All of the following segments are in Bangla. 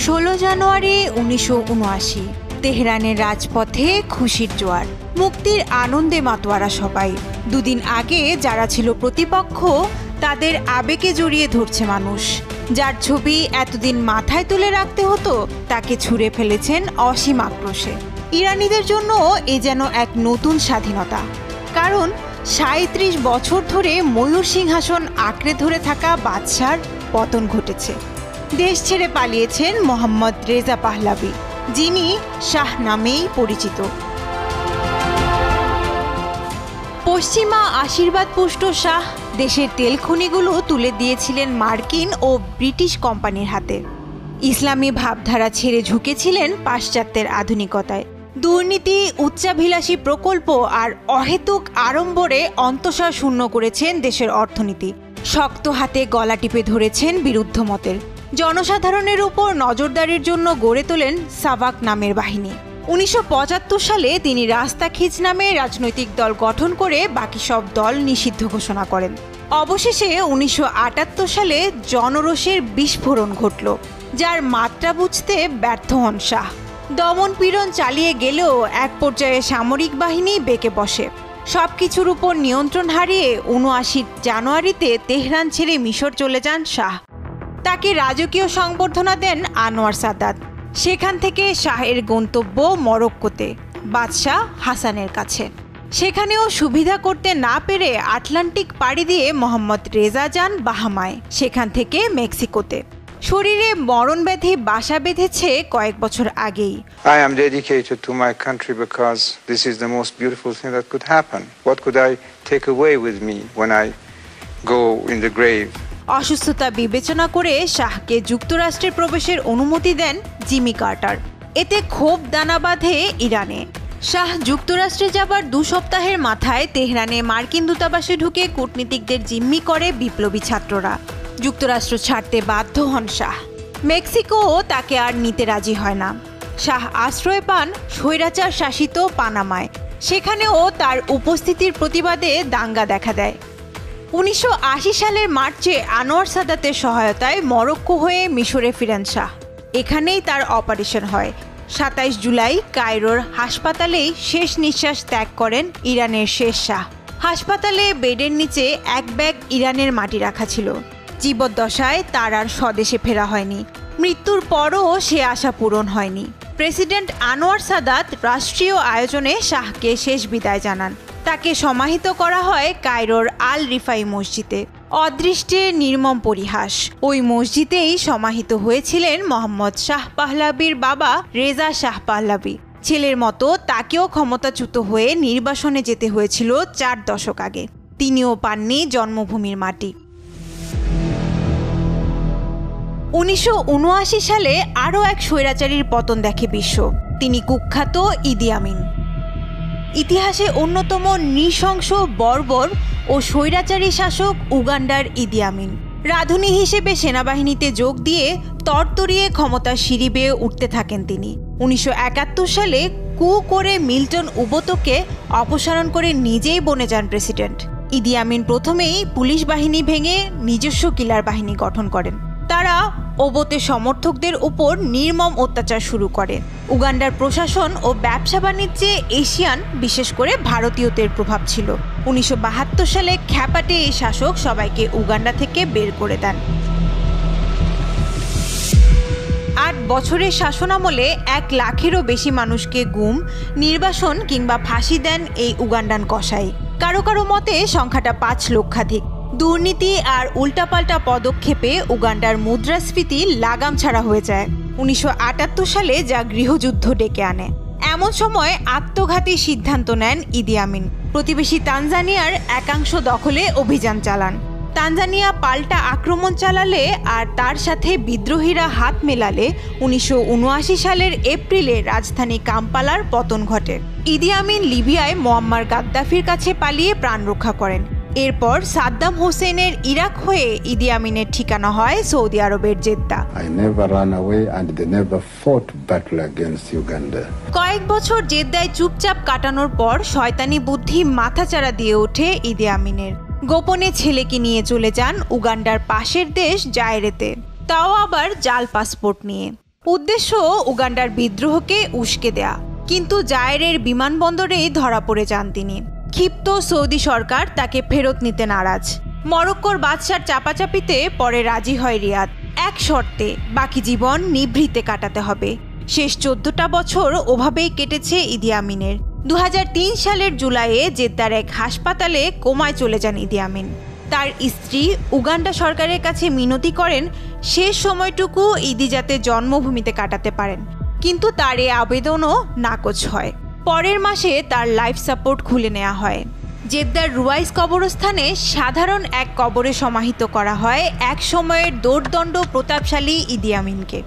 ষোলো জানুয়ারি 1979 তেহরানের রাজপথে খুশির জোয়ার, মুক্তির আনন্দে মাতোয়ারা সবাই। দুদিন আগে যারা ছিল প্রতিপক্ষ তাদের আবেগে জড়িয়ে ধরছে মানুষ। যার ছবি এতদিন মাথায় তুলে রাখতে হতো তাকে ছুঁড়ে ফেলেছেন অসীম আক্রোশে। ইরানিদের জন্য এ যেন এক নতুন স্বাধীনতা, কারণ 37 বছর ধরে ময়ূর সিংহাসন আঁকড়ে ধরে থাকা বাদশার পতন ঘটেছে। দেশ ছেড়ে পালিয়েছেন মোহাম্মদ রেজা পাহলাভি, যিনি শাহ নামেই পরিচিত। পশ্চিমা আশীর্বাদ পুষ্ট শাহ দেশের তেল খনিগুলো তুলে দিয়েছিলেন মার্কিন ও ব্রিটিশ কোম্পানির হাতে। ইসলামী ভাবধারা ছেড়ে ঝুঁকেছিলেন পাশ্চাত্যের আধুনিকতায়। দুর্নীতি, উচ্চাভিলাষী প্রকল্প আর অহেতুক আড়ম্বরে অন্তঃসার শূন্য করেছেন দেশের অর্থনীতি। শক্ত হাতে গলা টিপে ধরেছেন বিরুদ্ধ মতের। জনসাধারণের উপর নজরদারির জন্য গড়ে তোলেন সাভাক নামের বাহিনী। 1975 সালে তিনি রাস্তাখিচ নামে রাজনৈতিক দল গঠন করে বাকি সব দল নিষিদ্ধ ঘোষণা করেন। অবশেষে 1978 সালে জনরোষের বিস্ফোরণ ঘটল, যার মাত্রা বুঝতে ব্যর্থ হন শাহ। দমন পীড়ন চালিয়ে গেলেও এক পর্যায়ে সামরিক বাহিনী বেঁকে বসে। সবকিছুর উপর নিয়ন্ত্রণ হারিয়ে 79 জানুয়ারিতে তেহরান ছেড়ে মিশর চলে যান শাহ। তাকে রাজকীয় সংবর্ধনা দেন আনোয়ার সাদাত। সেখান থেকে শাহের গন্তব্য মরক্কোতে, বাদশাহ হাসানের কাছে। সেখানেও সুবিধা করতে না পেরে আটলান্টিক পাড়ি দিয়ে মোহাম্মদ রেজা যান বাহামায়, সেখান থেকে মেক্সিকোতে। শরীরে মরণ ব্যাধি বাসা বেঁধেছে কয়েক বছর আগেই। I am dedicated to my country because this is the most beautiful thing that could happen. What could I take away with me when I go in the grave? অসুস্থতা বিবেচনা করে শাহকে যুক্তরাষ্ট্রে প্রবেশের অনুমতি দেন জিমি কার্টার। এতে ক্ষোভ দানা বাঁধে ইরানে। শাহ যুক্তরাষ্ট্রে যাবার 2 সপ্তাহের মাথায় তেহরানে মার্কিন দূতাবাসে ঢুকে কূটনীতিকদের জিম্মি করে বিপ্লবী ছাত্ররা। যুক্তরাষ্ট্র ছাড়তে বাধ্য হন শাহ। মেক্সিকোও তাকে আর নিতে রাজি হয় না। শাহ আশ্রয় পান স্বৈরাচার শাসিত পানামায়। সেখানেও তার উপস্থিতির প্রতিবাদে দাঙ্গা দেখা দেয়। 1980 সালের মার্চে আনোয়ার সাদাতের সহায়তায় মরক্কো হয়ে মিশরে ফিরেন শাহ। এখানেই তার অপারেশন হয়। 27 জুলাই কায়রোর হাসপাতালেই শেষ নিঃশ্বাস ত্যাগ করেন ইরানের শেষ শাহ। হাসপাতালে বেডের নিচে এক ব্যাগ ইরানের মাটি রাখা ছিল। জীবদ্দশায় তার আর স্বদেশে ফেরা হয়নি। মৃত্যুর পরও সে আশা পূরণ হয়নি। প্রেসিডেন্ট আনোয়ার সাদাত রাষ্ট্রীয় আয়োজনে শাহকে শেষ বিদায় জানান। তাকে সমাহিত করা হয় কায়রোর আল রিফাই মসজিদে। অদৃষ্টে নির্মম পরিহাস, ওই মসজিদেই সমাহিত হয়েছিলেন মোহাম্মদ শাহ পাহলাভির বাবা রেজা শাহ পাহলাভি। ছেলের মতো তাকেও ক্ষমতাচ্যুত হয়ে নির্বাসনে যেতে হয়েছিল 4 দশক আগে। তিনিও পাননি জন্মভূমির মাটি। 1979 সালে আরও এক স্বৈরাচারীর পতন দেখে বিশ্ব। তিনি কুখ্যাত ইদি আমিন। ইতিহাসে অন্যতম নৃশংস, বর্বর ও স্বৈরাচারী শাসক উগান্ডার ইদি আমিন। রাঁধুনি হিসেবে সেনাবাহিনীতে যোগ দিয়ে তরতরিয়ে ক্ষমতার সিঁড়ি বেয়ে উঠতে থাকেন তিনি। 1971 সালে কু করে মিল্টন উবোতোকে অপসারণ করে নিজেই বনে যান প্রেসিডেন্ট। ইদি আমিন প্রথমেই পুলিশ বাহিনী ভেঙে নিজস্ব কিলার বাহিনী গঠন করেন। তারা ওবোতের সমর্থকদের উপর নির্মম অত্যাচার শুরু করে। উগান্ডার প্রশাসন ও ব্যবসা বাণিজ্যে এশিয়ান, বিশেষ করে ভারতীয়দের প্রভাব ছিল। 1972 সালে খ্যাপাটে এই শাসক সবাইকে উগান্ডা থেকে বের করে দেন। 8 বছরের শাসনামলে 1 লাখেরও বেশি মানুষকে গুম, নির্বাসন কিংবা ফাঁসি দেন এই উগান্ডান কসাই। কারো কারো মতে সংখ্যাটা 5 লক্ষাধিক। দুর্নীতি আর উল্টাপাল্টা পদক্ষেপে উগান্ডার মুদ্রাস্ফীতি লাগাম ছাড়া হয়ে যায় 1978 সালে, যা গৃহযুদ্ধ ডেকে আনে। এমন সময় আত্মঘাতী সিদ্ধান্ত নেন ইদি আমিন। প্রতিবেশী তানজানিয়ার একাংশ দখলে অভিযান চালান। তানজানিয়া পাল্টা আক্রমণ চালালে আর তার সাথে বিদ্রোহীরা হাত মেলালে 1979 সালের এপ্রিলে রাজধানী কাম্পালার পতন ঘটে। ইদি আমিন লিবিয়ায় মোয়াম্মার গাদ্দাফির কাছে পালিয়ে প্রাণ রক্ষা করেন। এরপর সাদ্দাম হোসেনের ইরাক হয়ে ইদি আমিনের ঠিকানা হয় সৌদি আরবের জেদ্দা। কয়েক বছর জেদ্দায় চুপচাপ কাটানোর পর শয়তানি বুদ্ধি মাথাচাড়া দিয়ে ওঠে ইদি আমিনের। গোপনে ছেলেকে নিয়ে চলে যান উগান্ডার পাশের দেশ জায়রেতে, তাও আবার জাল পাসপোর্ট নিয়ে। উদ্দেশ্য উগান্ডার বিদ্রোহকে উস্কে দেয়া, কিন্তু জায়রের বিমানবন্দরেই ধরা পড়ে যান তিনি। ক্ষিপ্ত সৌদি সরকার তাকে ফেরত নিতে নারাজ। মরক্কোর বাদশার চাপাচাপিতে পরে রাজি হয় রিয়াদ, এক শর্তে, বাকি জীবন নিভৃতে কাটাতে হবে। শেষ 14টা বছর ওভাবেই কেটেছে ইদি আমিনের। 2003 সালের জুলাইয়ে জেদ্দার এক হাসপাতালে কোমায় চলে যান ইদি আমিন। তার স্ত্রী উগান্ডা সরকারের কাছে মিনতি করেন শেষ সময়টুকু ইদি যাতে জন্মভূমিতে কাটাতে পারেন, কিন্তু তার এই আবেদনও নাকচ হয়। পরের মাসে তার লাইফ সাপোর্ট খুলে নেওয়া হয়। জেদ্দার রুয়াইস কবরস্থানে সাধারণ এক কবরে সমাহিত করা হয় এক সময়ের দোর্দণ্ড প্রতাপশালী ইদি আমিনকে।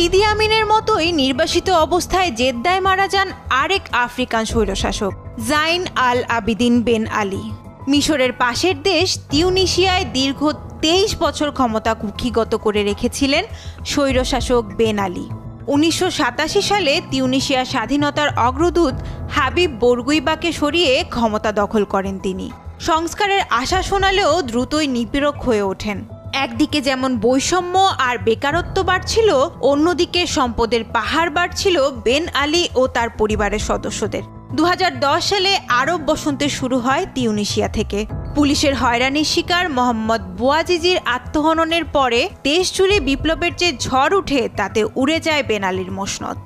ইদি আমিনের মতোই নির্বাসিত অবস্থায় জেদ্দায় মারা যান আরেক আফ্রিকান স্বৈরশাসক, জাইন আল আবিদিন বেন আলী। মিশরের পাশের দেশ তিউনিসিয়ায় দীর্ঘ 23 বছর ক্ষমতা কুক্ষিগত করে রেখেছিলেন স্বৈরশাসক বেন আলী। 1987 সালে তিউনিসিয়ার স্বাধীনতার অগ্রদূত হাবিব বোরগুইবাকে সরিয়ে ক্ষমতা দখল করেন তিনি। সংস্কারের আশা শোনালেও দ্রুতই নিপীড়ক হয়ে ওঠেন। একদিকে যেমন বৈষম্য আর বেকারত্ব বাড়ছিল, অন্যদিকে সম্পদের পাহাড় বাড়ছিল বেন আলী ও তার পরিবারের সদস্যদের। 2010 সালে আরব বসন্তে শুরু হয় তিউনিসিয়া থেকে। পুলিশের হয়রানির শিকার মোহাম্মদ বুয়াজিজির আত্মহননের পরে দেশ জুড়ে বিপ্লবের যে ঝড় উঠে তাতে উড়ে যায় বেন আলীর মসনদ।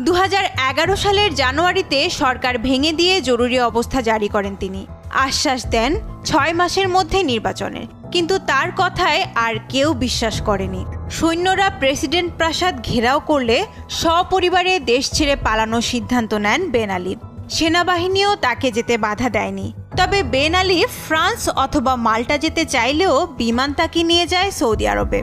2011 সালের জানুয়ারিতে সরকার ভেঙে দিয়ে জরুরি অবস্থা জারি করেন তিনি। আশ্বাস দেন 6 মাসের মধ্যে নির্বাচনের, কিন্তু তার কথায় আর কেউ বিশ্বাস করেনি। সৈন্যরা প্রেসিডেন্ট প্রাসাদ ঘেরাও করলে সপরিবারে দেশ ছেড়ে পালানোর সিদ্ধান্ত নেন বেন আলী। সেনাবাহিনীও তাকে যেতে বাধা দেয়নি। তবে বেন আলী ফ্রান্স অথবা মাল্টা যেতে চাইলেও বিমান তাকে নিয়ে যায় সৌদি আরবে।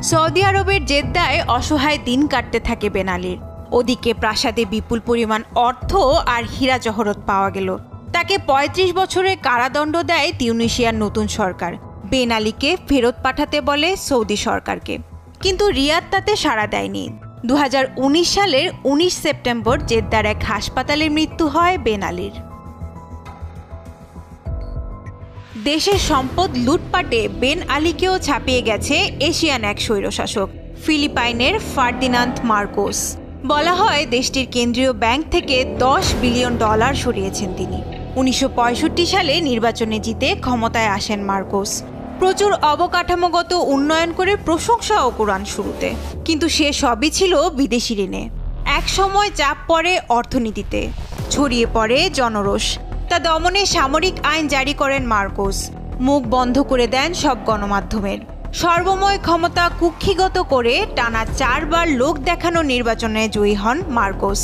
সৌদি আরবের জেদ্দায় অসহায় দিন কাটতে থাকে বেন আলীর। ওদিকে প্রাসাদে বিপুল পরিমাণ অর্থ আর হীরা জহরত পাওয়া গেল। তাকে 35 বছরের কারাদণ্ড দেয় তিউনিসিয়ার নতুন সরকার। বেন আলীকে ফেরত পাঠাতে বলে সৌদি সরকারকে, কিন্তু রিয়াদ তাতে সাড়া দেয়নি। 2019 সালের 19 সেপ্টেম্বর জেদ্দার এক হাসপাতালে মৃত্যু হয় বেন আলীর। দেশের সম্পদ লুটপাটে বেন আলীকেও ছাপিয়ে গেছে এশিয়ান এক স্বৈরশাসক, ফিলিপাইনের ফার্দিনান্দ মার্কোস। বলা হয় দেশটির কেন্দ্রীয় ব্যাংক থেকে $10 বিলিয়ন সরিয়েছেন তিনি। 1965 সালে নির্বাচনে জিতে ক্ষমতায় আসেন মার্কোস। প্রচুর অবকাঠামোগত উন্নয়ন করে প্রশংসাও করান শুরুতে, কিন্তু সে সবই ছিল বিদেশি ঋণে। এক সময় চাপ পড়ে অর্থনীতিতে, ছড়িয়ে পড়ে জনরোষ। তা দমনে সামরিক আইন জারি করেন মার্কোস। মুখ বন্ধ করে দেন সব গণমাধ্যমের। সর্বময় ক্ষমতা কুক্ষিগত করে টানা 4 বার লোক দেখানো নির্বাচনে জয়ী হন মার্কোস।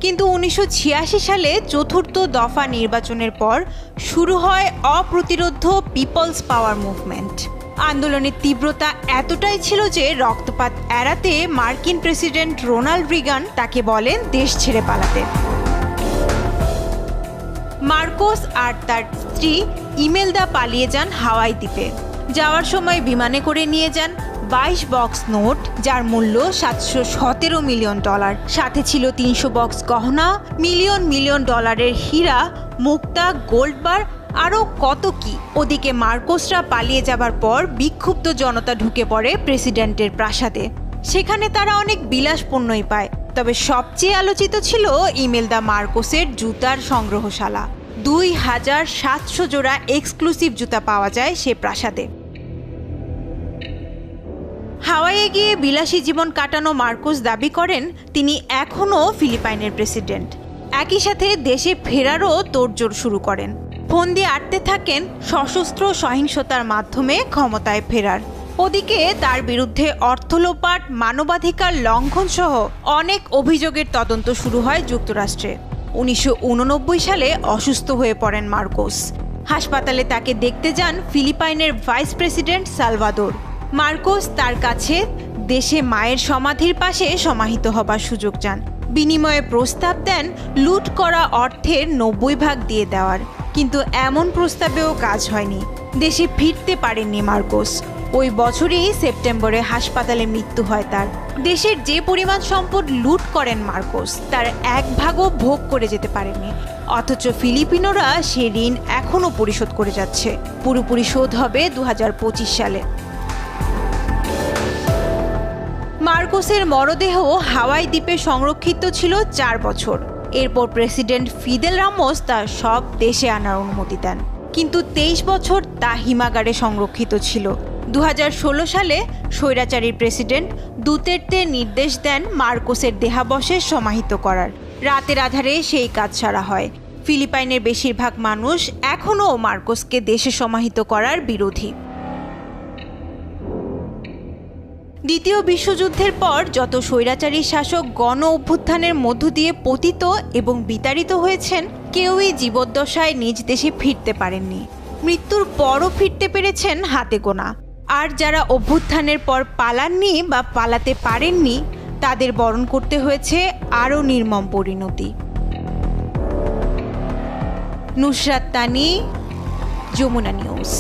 কিন্তু 1986 সালে চতুর্থ দফা নির্বাচনের পর শুরু হয় অপ্রতিরোধ্য পিপলস পাওয়ার মুভমেন্ট। আন্দোলনের তীব্রতা এতটাই ছিল যে রক্তপাত এড়াতে মার্কিন প্রেসিডেন্ট রোনাল্ড রিগান তাকে বলেন দেশ ছেড়ে পালাতে। মার্কোস আর তার স্ত্রী ইমেলদা পালিয়ে যান হাওয়াই দ্বীপে। যাওয়ার সময় বিমানে করে নিয়ে যান 22 বক্স নোট, যার মূল্য $717 মিলিয়ন। সাথে ছিল 300 বক্স গহনা, মিলিয়ন মিলিয়ন ডলারের হীরা, মুক্তা, গোল্ড বার, আরও কত কি। ওদিকে মার্কোসরা পালিয়ে যাবার পর বিক্ষুব্ধ জনতা ঢুকে পড়ে প্রেসিডেন্টের প্রাসাদে। সেখানে তারা অনেক বিলাসপণ্যই পায়, তবে সবচেয়ে আলোচিত ছিল ইমেলদা মার্কোসের জুতার সংগ্রহশালা। 2700 জোড়া এক্সক্লুসিভ জুতা পাওয়া যায় সে প্রাসাদে। হাওয়াইয়ে গিয়ে বিলাসী জীবন কাটানো মার্কোস দাবি করেন তিনি এখনও ফিলিপাইনের প্রেসিডেন্ট। একই সাথে দেশে ফেরারও তোড়জোড় শুরু করেন। ফোন দিয়ে আটতে থাকেন সশস্ত্র সহিংসতার মাধ্যমে ক্ষমতায় ফেরার। ওদিকে তার বিরুদ্ধে অর্থ লোপাট, মানবাধিকার লঙ্ঘন সহ অনেক অভিযোগের তদন্ত শুরু হয় যুক্তরাষ্ট্রে। 1989 সালে অসুস্থ হয়ে পড়েন মার্কোস। হাসপাতালে তাকে দেখতে যান ফিলিপাইনের ভাইস প্রেসিডেন্ট সালভাদোর। মার্কোস তার কাছে দেশে মায়ের সমাধির পাশে সমাহিত হবার সুযোগ চান। বিনিময়ে প্রস্তাব দেন লুট করা অর্থের 90% দিয়ে দেওয়ার, কিন্তু এমন প্রস্তাবেও কাজ হয়নি। দেশে ফিরতে পারেননি মার্কোস। ওই বছরই সেপ্টেম্বরে হাসপাতালে মৃত্যু হয় তার। দেশের যে পরিমাণ সম্পদ লুট করেন মার্কোস, তার এক ভাগও ভোগ করে যেতে পারেনি। অথচ ফিলিপিনোরা সে ঋণ এখনও পরিশোধ করে যাচ্ছে। পুরোপুরি শোধ হবে 2025 সালে। মার্কোসের মরদেহ হাওয়াই দ্বীপে সংরক্ষিত ছিল 4 বছর। এরপর প্রেসিডেন্ট ফিদেল রামোস তা সব দেশে আনার অনুমতি দেন, কিন্তু 23 বছর তা হিমাগারে সংরক্ষিত ছিল। 2016 সালে স্বৈরাচারী প্রেসিডেন্ট দুতের্তে নির্দেশ দেন মার্কোসের দেহাবশেষ সমাহিত করার। রাতের আধারে সেই কাজ সারা হয়। ফিলিপাইনের বেশিরভাগ মানুষ এখনও মার্কোসকে দেশে সমাহিত করার বিরোধী। দ্বিতীয় বিশ্বযুদ্ধের পর যত স্বৈরাচারী শাসক গণ অভ্যুত্থানের মধ্য দিয়ে পতিত এবং বিতাড়িত হয়েছেন, কেউই জীবদ্দশায় নিজ দেশে ফিরতে পারেননি। মৃত্যুর পরও ফিরতে পেরেছেন হাতে গোনা। আর যারা অভ্যুত্থানের পর পালাননি বা পালাতে পারেননি, তাদের বরণ করতে হয়েছে আরও নির্মম পরিণতি। নুসরাত তানি, যমুনা নিউজ।